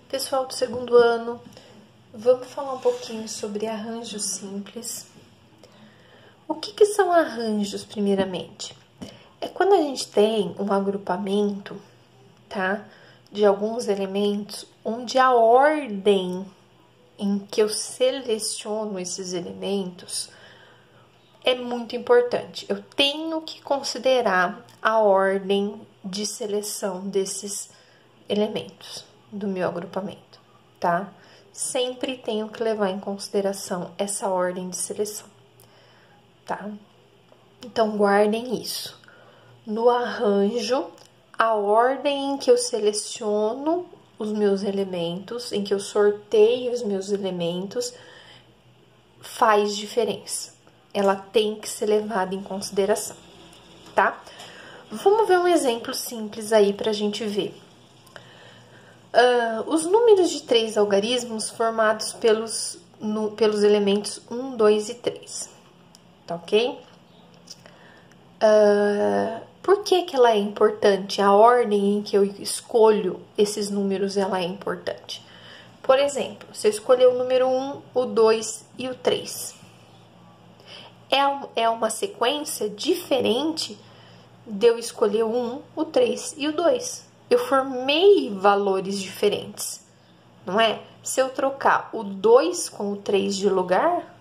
Pessoal do segundo ano, vamos falar um pouquinho sobre arranjos simples. O que são arranjos, primeiramente? É quando a gente tem um agrupamento, tá, de alguns elementos, onde a ordem em que eu seleciono esses elementos é muito importante. Eu tenho que considerar a ordem de seleção desses elementos do meu agrupamento, tá? Sempre tenho que levar em consideração essa ordem de seleção, tá? Então, guardem isso. No arranjo, a ordem em que eu seleciono os meus elementos, em que eu sorteio os meus elementos, faz diferença. Ela tem que ser levada em consideração, tá? Vamos ver um exemplo simples aí pra gente ver. Os números de 3 algarismos formados pelos elementos 1, 2 e 3, tá ok? Por que ela é importante? A ordem em que eu escolho esses números, ela é importante. Por exemplo, se eu escolher o número 1, o 2 e o 3, é uma sequência diferente de eu escolher o 1, o 3 e o 2. Eu formei valores diferentes, não é? Se eu trocar o 2 com o 3 de lugar,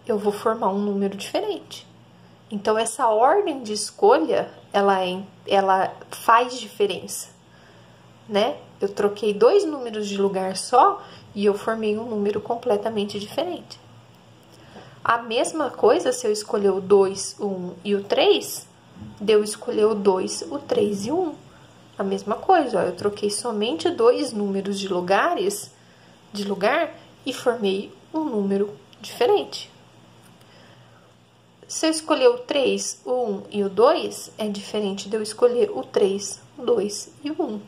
eu vou formar um número diferente. Então, essa ordem de escolha, ela faz diferença, né? Eu troquei 2 números de lugar só e eu formei um número completamente diferente. A mesma coisa se eu escolher o 2, o 1 e o 3, de eu escolher o 2, o 3 e o 1. A mesma coisa, ó, eu troquei somente 2 números de lugar e formei um número diferente. Se eu escolher o 3, o 1 e o 2, é diferente de eu escolher o 3, o 2 e o 1,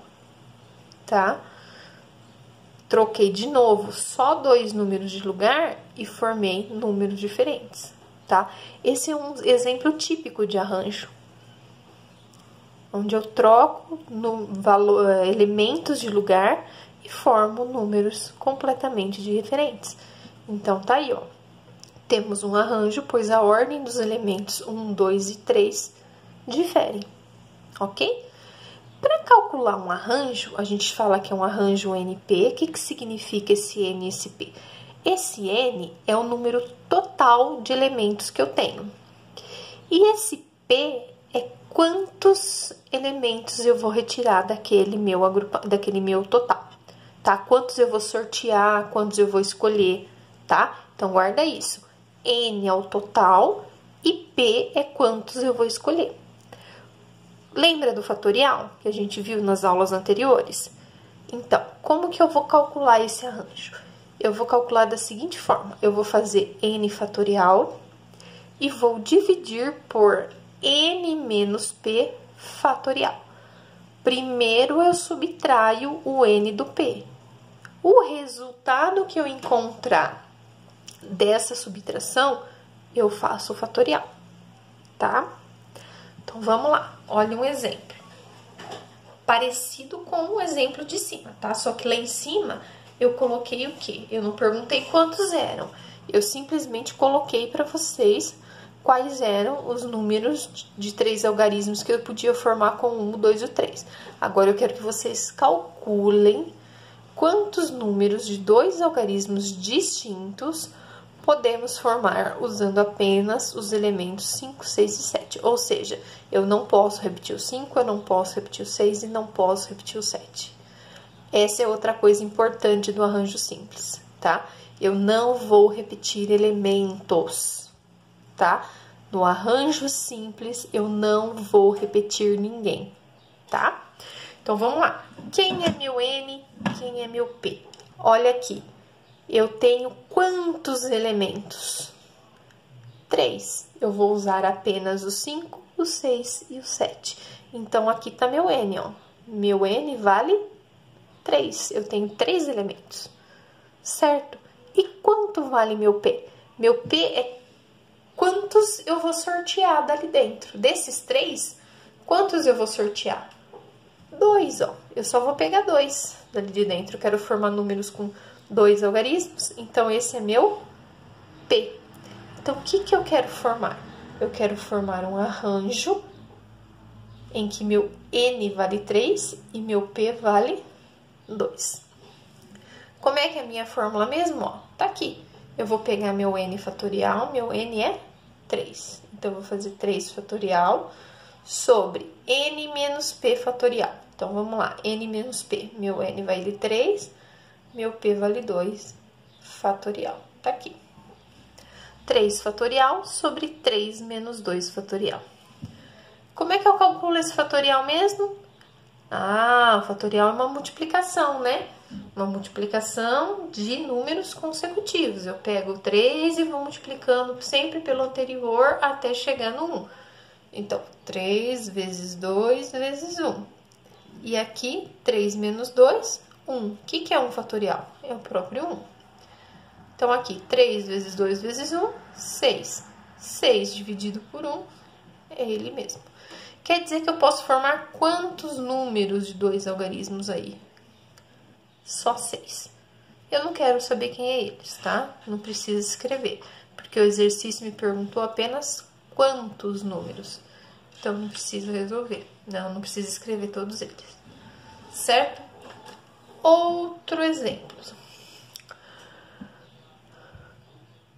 tá? Troquei de novo só 2 números de lugar e formei números diferentes, tá? Esse é um exemplo típico de arranjo, onde eu troco elementos de lugar e formo números completamente diferentes. Então, tá aí, ó. Temos um arranjo, pois a ordem dos elementos 1, 2 e 3 diferem, ok? Para calcular um arranjo, a gente fala que é um arranjo NP. O que significa esse N e esse P? Esse N é o número total de elementos que eu tenho. E esse P é quantos elementos eu vou retirar daquele meu total, tá? Quantos eu vou sortear, quantos eu vou escolher, tá? Então, guarda isso. N é o total e P é quantos eu vou escolher. Lembra do fatorial que a gente viu nas aulas anteriores? Então, como que eu vou calcular esse arranjo? Eu vou calcular da seguinte forma. Eu vou fazer N fatorial e vou dividir por N menos P fatorial. Primeiro, eu subtraio o N do P. O resultado que eu encontrar dessa subtração, eu faço o fatorial, tá? Então, vamos lá. Olha um exemplo. Parecido com o exemplo de cima, tá? Só que lá em cima, eu coloquei o quê? Eu não perguntei quantos eram. Eu simplesmente coloquei para vocês quais eram os números de 3 algarismos que eu podia formar com o 1, o 2 e o 3. Agora, eu quero que vocês calculem quantos números de 2 algarismos distintos podemos formar usando apenas os elementos 5, 6 e 7. Ou seja, eu não posso repetir o 5, eu não posso repetir o 6 e não posso repetir o 7. Essa é outra coisa importante do arranjo simples, tá? Eu não vou repetir elementos, tá? No arranjo simples, eu não vou repetir ninguém, tá? Então, vamos lá. Quem é meu N? Quem é meu P? Olha aqui. Eu tenho quantos elementos? 3. Eu vou usar apenas o 5, o 6 e o 7. Então, aqui tá meu N, ó. Meu N vale 3. Eu tenho 3 elementos, certo? E quanto vale meu P? Meu P é quantos eu vou sortear dali dentro. Desses 3, quantos eu vou sortear? 2, ó. Eu só vou pegar 2 dali de dentro. Eu quero formar números com 2 algarismos, então esse é meu P. Então, o que que eu quero formar? Eu quero formar um arranjo em que meu N vale 3 e meu P vale 2. Como é que é a minha fórmula mesmo? Ó, tá aqui. Eu vou pegar meu N fatorial, meu N é 3. Então, eu vou fazer 3 fatorial sobre N menos P fatorial. Então, vamos lá. N menos P. Meu N vale 3, meu P vale 2 fatorial. Tá aqui. 3 fatorial sobre 3 menos 2 fatorial. Como é que eu calculo esse fatorial mesmo? Ah, o fatorial é uma multiplicação, né? Uma multiplicação de números consecutivos. Eu pego 3 e vou multiplicando sempre pelo anterior até chegar no 1. Então, 3 vezes 2 vezes 1. E aqui, 3 menos 2, 1. O que é 1 fatorial? É o próprio 1. Então, aqui, 3 vezes 2 vezes 1, 6. 6 dividido por 1 é ele mesmo. Quer dizer que eu posso formar quantos números de 2 algarismos aí? Só 6. Eu não quero saber quem é eles, tá? Não precisa escrever, porque o exercício me perguntou apenas quantos números. Então, não preciso resolver. Não precisa escrever todos eles. Certo? Outro exemplo.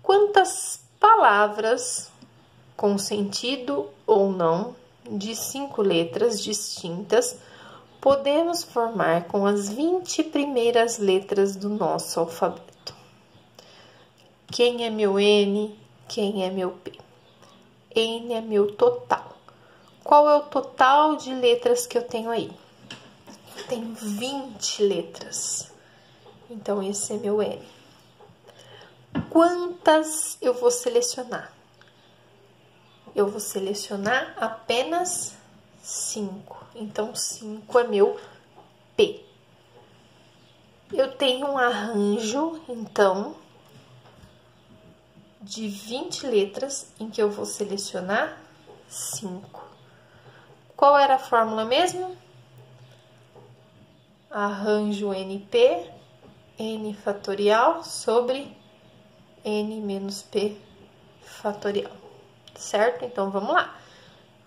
Quantas palavras com sentido ou não de 5 letras distintas podemos formar com as 20 primeiras letras do nosso alfabeto? Quem é meu N? Quem é meu P? N é meu total. Qual é o total de letras que eu tenho aí? Eu tenho 20 letras. Então, esse é meu N. Quantas eu vou selecionar? Eu vou selecionar apenas 5. Então, 5 é meu P. Eu tenho um arranjo, então, de 20 letras em que eu vou selecionar 5. Qual era a fórmula mesmo? Arranjo NP, N fatorial sobre N menos P fatorial. Certo? Então, vamos lá.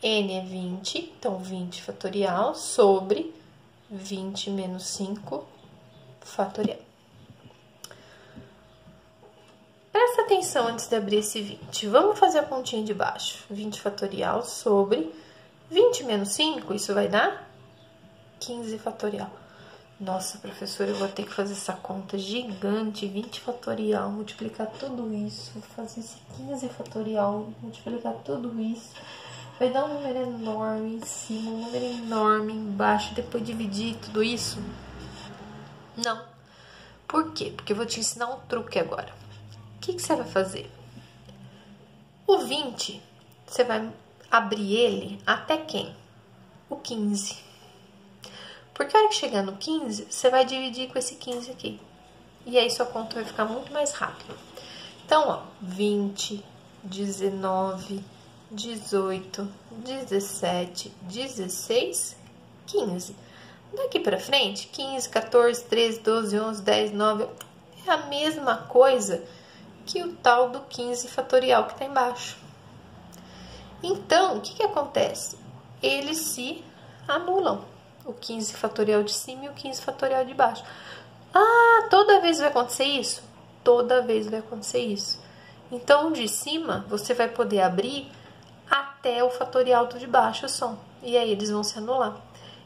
N é 20, então 20 fatorial sobre 20 menos 5 fatorial. Presta atenção antes de abrir esse 20. Vamos fazer a continha de baixo. 20 fatorial sobre 20 menos 5, isso vai dar 15 fatorial. Nossa, professora, eu vou ter que fazer essa conta gigante, 20 fatorial, multiplicar tudo isso, fazer esse 15 fatorial, multiplicar tudo isso. Vai dar um número enorme em cima, um número enorme embaixo, depois dividir tudo isso? Não. Por quê? Porque eu vou te ensinar um truque agora. O que você vai fazer? O 20, você vai abrir ele até quem? O 15. Porque a hora que chegar no 15, você vai dividir com esse 15 aqui. E aí sua conta vai ficar muito mais rápida. Então, ó, 20, 19, 18, 17, 16, 15. Daqui pra frente, 15, 14, 13, 12, 11, 10, 9... É a mesma coisa que o tal do 15 fatorial que tá embaixo. Então, o que que acontece? Eles se anulam. O 15 fatorial de cima e o 15 fatorial de baixo. Ah, toda vez vai acontecer isso? Toda vez vai acontecer isso. Então, de cima, você vai poder abrir até o fatorial do de baixo só. E aí, eles vão se anular.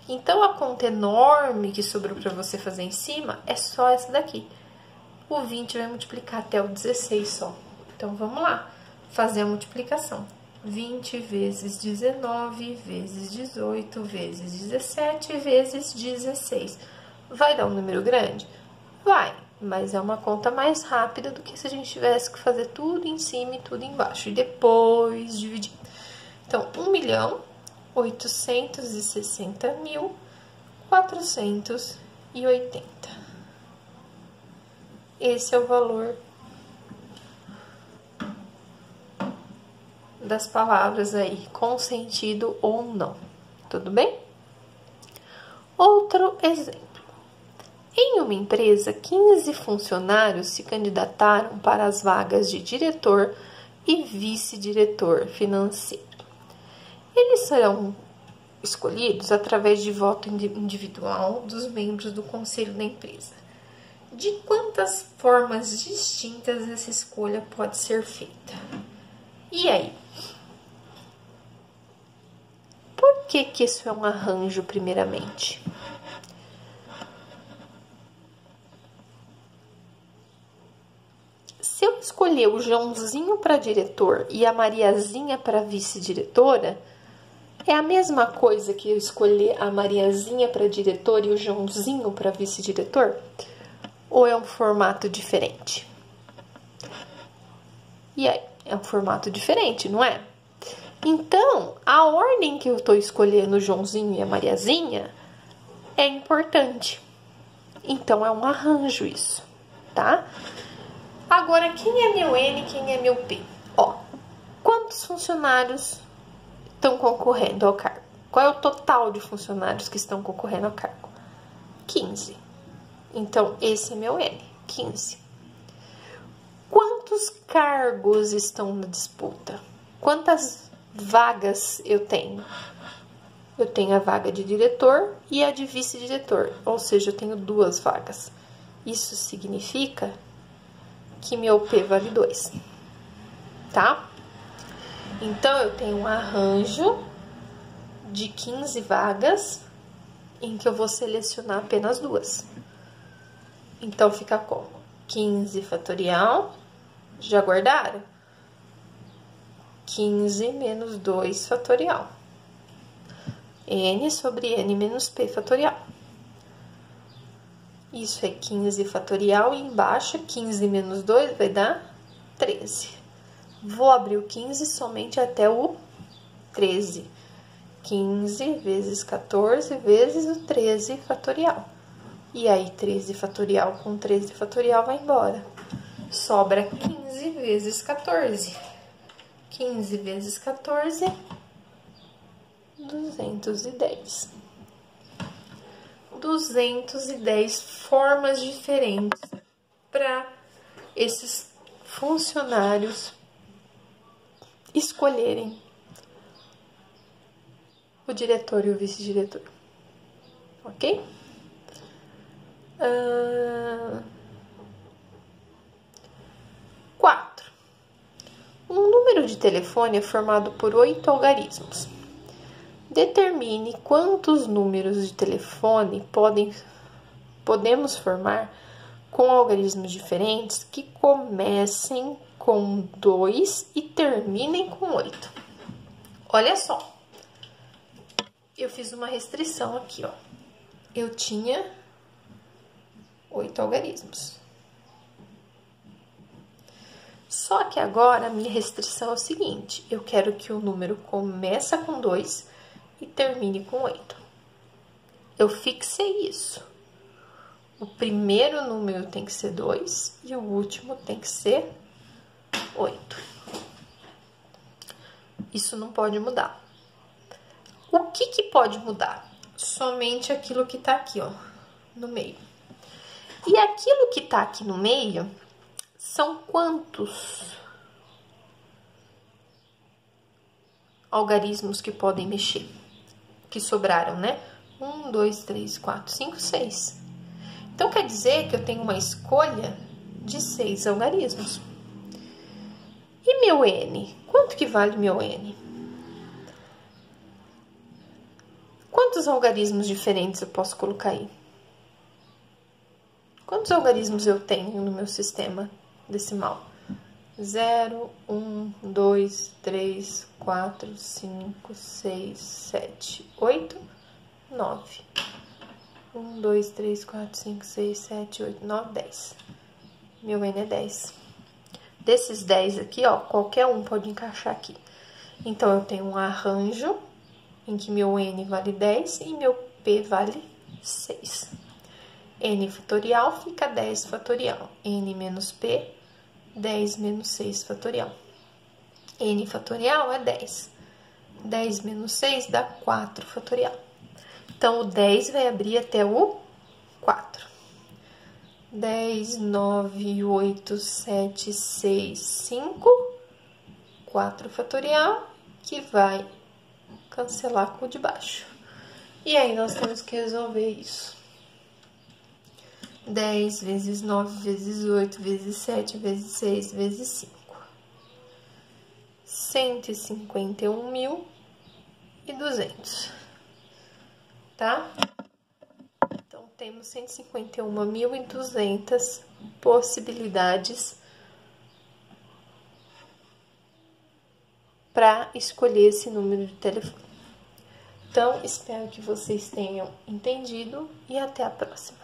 Então, a conta enorme que sobrou para você fazer em cima é só essa daqui. O 20 vai multiplicar até o 16 só. Então, vamos lá. Fazer a multiplicação. 20 vezes 19 vezes 18 vezes 17 vezes 16. Vai dar um número grande? Vai, mas é uma conta mais rápida do que se a gente tivesse que fazer tudo em cima e tudo embaixo. E depois dividir. Então, 1.860.480. Esse é o valor das palavras aí, com sentido ou não. Tudo bem? Outro exemplo. Em uma empresa, 15 funcionários se candidataram para as vagas de diretor e vice-diretor financeiro. Eles serão escolhidos através de voto individual dos membros do conselho da empresa. De quantas formas distintas essa escolha pode ser feita? E aí? Por que isso é um arranjo, primeiramente? Se eu escolher o Joãozinho para diretor e a Mariazinha para vice-diretora, é a mesma coisa que eu escolher a Mariazinha para diretor e o Joãozinho para vice-diretor? Ou é um formato diferente? E aí, é um formato diferente, não é? Então, a ordem que eu estou escolhendo o Joãozinho e a Mariazinha é importante. Então, é um arranjo isso, tá? Agora, quem é meu N e quem é meu P? Ó, quantos funcionários estão concorrendo ao cargo? Qual é o total de funcionários que estão concorrendo ao cargo? 15. Então, esse é meu N, 15. Quantos cargos estão na disputa? Quantas vagas eu tenho? Eu tenho a vaga de diretor e a de vice-diretor, ou seja, eu tenho 2 vagas. Isso significa que meu P vale 2, tá? Então, eu tenho um arranjo de 15 vagas em que eu vou selecionar apenas 2. Então, fica como? 15 fatorial, já guardaram? 15 menos 2 fatorial. N sobre N menos P fatorial. Isso é 15 fatorial e embaixo 15 menos 2 vai dar 13. Vou abrir o 15 somente até o 13. 15 vezes 14 vezes o 13 fatorial. E aí, 13 fatorial com 13 fatorial vai embora. Sobra 15 vezes 14. 15 vezes 14, 210. 210 formas diferentes para esses funcionários escolherem o diretor e o vice-diretor. Ok? 4. Um número de telefone é formado por 8 algarismos. Determine quantos números de telefone podemos formar com algarismos diferentes que comecem com 2 e terminem com 8. Olha só, eu fiz uma restrição aqui, ó. Eu tinha 8 algarismos. Só que agora a minha restrição é o seguinte, eu quero que o número comece com 2 e termine com 8. Eu fixei isso. O primeiro número tem que ser 2 e o último tem que ser 8. Isso não pode mudar. O que pode mudar? Somente aquilo que tá aqui, ó, no meio. E aquilo que tá aqui no meio são quantos algarismos que podem mexer? Que sobraram, né? 1, 2, 3, 4, 5, 6. Então, quer dizer que eu tenho uma escolha de 6 algarismos. E meu N? Quanto que vale meu N? Quantos algarismos diferentes eu posso colocar aí? Quantos algarismos eu tenho no meu sistema decimal? 0, 1, 2, 3, 4, 5, 6, 7, 8, 9. 1, 2, 3, 4, 5, 6, 7, 8, 9, 10. Meu N é 10. Desses 10 aqui, ó, qualquer um pode encaixar aqui. Então, eu tenho um arranjo em que meu N vale 10 e meu P vale 6. N fatorial fica 10 fatorial. N menos P, 10 menos 6 fatorial. N fatorial é 10. 10 menos 6 dá 4 fatorial. Então, o 10 vai abrir até o 4. 10, 9, 8, 7, 6, 5, 4 fatorial, que vai cancelar com o de baixo. E aí, nós temos que resolver isso. 10 vezes 9 vezes 8 vezes 7 vezes 6 vezes 5. 151.200, tá? Então, temos 151.200 possibilidades para escolher esse número de telefone. Então, espero que vocês tenham entendido e até a próxima.